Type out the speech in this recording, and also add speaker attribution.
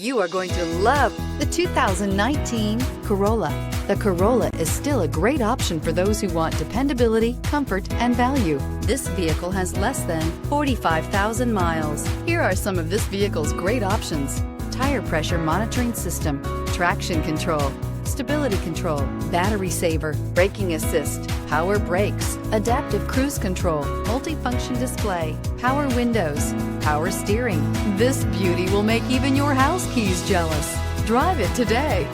Speaker 1: You are going to love the 2019 Corolla. The Corolla is still a great option for those who want dependability, comfort, and value. This vehicle has less than 45,000 miles. Here are some of this vehicle's great options: tire pressure monitoring system, traction control, stability control, battery saver, braking assist, power brakes, adaptive cruise control, multifunction display, power windows, power steering. This beauty will make even your house keys jealous. Drive it today.